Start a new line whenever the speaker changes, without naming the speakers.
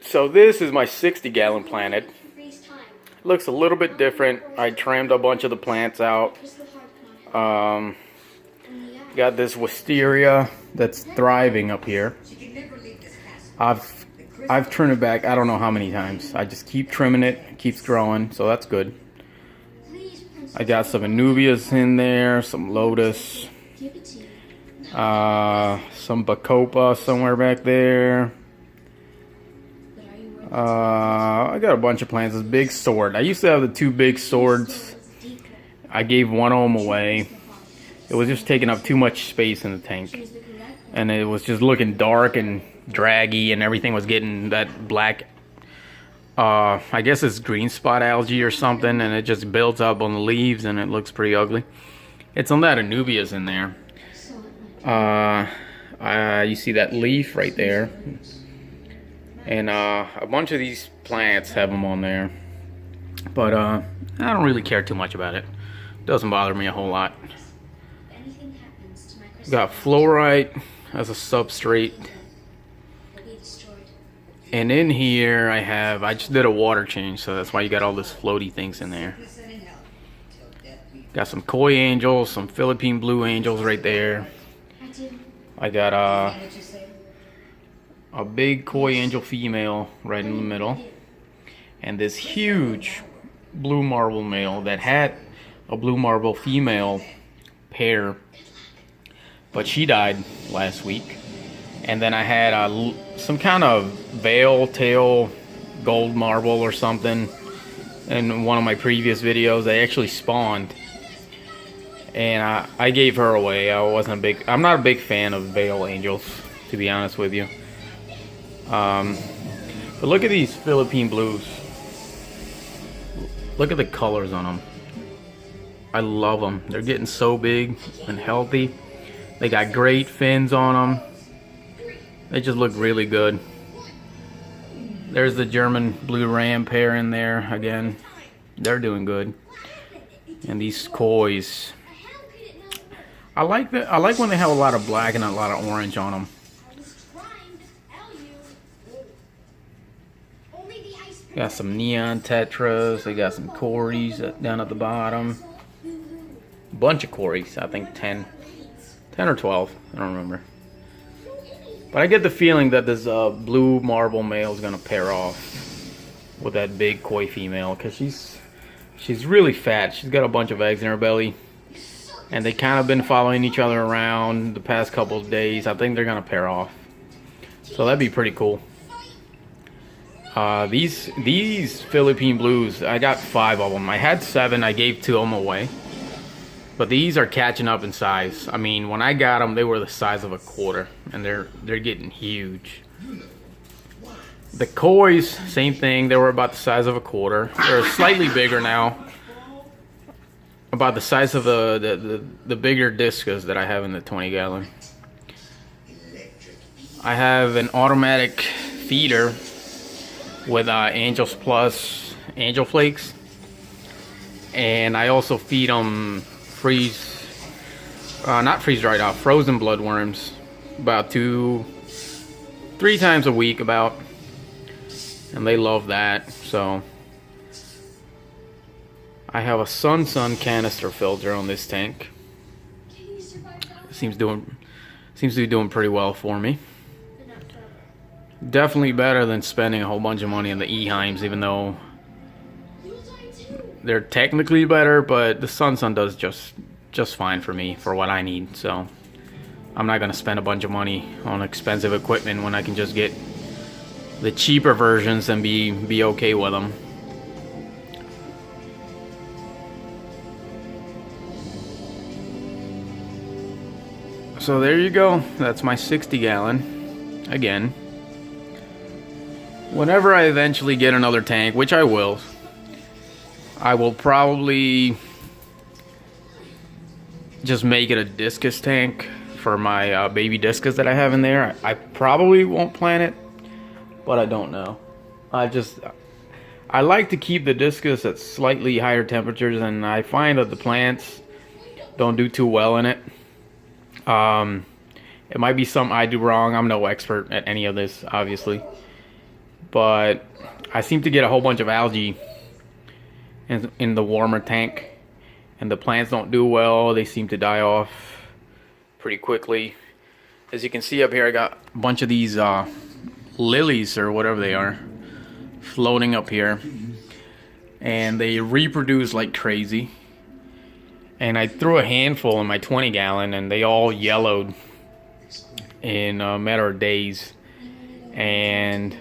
So this is my 60-gallon plant. It looks a little bit different. I trimmed a bunch of the plants out. Got this wisteria that's thriving up here. I've trimmed it back I don't know how many times. I just keep trimming it. It keeps growing, so that's good. I got some anubias in there, some lotus, some bacopa somewhere back there. I got a bunch of plants. This big sword. I used to have the two big swords. I gave one of them away. It was just taking up too much space in the tank. And it was just looking dark and draggy, and everything was getting that black, I guess it's green spot algae or something, and it just builds up on the leaves and it looks pretty ugly. It's on that anubias in there. You see that leaf right there. And a bunch of these plants have them on there. But I don't really care too much about it. Doesn't bother me a whole lot. Got fluorite as a substrate. And in here I just did a water change, so that's why you got all this floaty things in there. Got some koi angels, some Philippine blue angels right there. I got a big koi angel female right in the middle, and this huge blue marble male that had a blue marble female pair, but she died last week. And then I had some kind of veil tail gold marble or something in one of my previous videos. They actually spawned, and I gave her away. I'm not a big fan of veil angels, to be honest with you. But look at these Philippine blues. Look at the colors on them. I love them. They're getting so big and healthy. They got great fins on them. They just look really good. There's the German blue ram pair in there again. They're doing good. And these kois. I like when they have a lot of black and a lot of orange on them. Got some neon tetras. They got some cories down at the bottom. Bunch of cories. I think 10 or 12. I don't remember. But I get the feeling that this blue marble male is gonna pair off with that big koi female, because she's really fat. She's got a bunch of eggs in her belly, and they kind of been following each other around the past couple of days. I think they're gonna pair off, so that'd be pretty cool. These Philippine blues, I got 5 of them. I had 7. I gave 2 of them away. But these are catching up in size. I mean, when I got them, they were the size of a quarter, and they're getting huge. The kois, same thing. They were about the size of a quarter. They're slightly bigger now, about the size of the bigger discus that I have in the 20-gallon. I have an automatic feeder with Angels Plus Angel Flakes, and I also feed them not freeze dried out, frozen bloodworms about 2-3 times a week about, and they love that. So I have a Sun canister filter on this tank. Seems to be doing pretty well for me. Definitely better than spending a whole bunch of money on the Eheims, even though they're technically better, but the Sun does just fine for me for what I need. So I'm not gonna spend a bunch of money on expensive equipment when I can just get the cheaper versions and be okay with them. So there you go. That's my 60-gallon again. Whenever I eventually get another tank, which I will probably just make it a discus tank for my baby discus that I have in there. I probably won't plant it, but I don't know. I like to keep the discus at slightly higher temperatures, and I find that the plants don't do too well in it. It might be something I do wrong. I'm no expert at any of this, obviously. but I seem to get a whole bunch of algae in the warmer tank, and the plants don't do well. They seem to die off pretty quickly. As you can see up here, I got a bunch of these lilies or whatever they are floating up here, and they reproduce like crazy. And I threw a handful in my 20 gallon and they all yellowed in a matter of days. And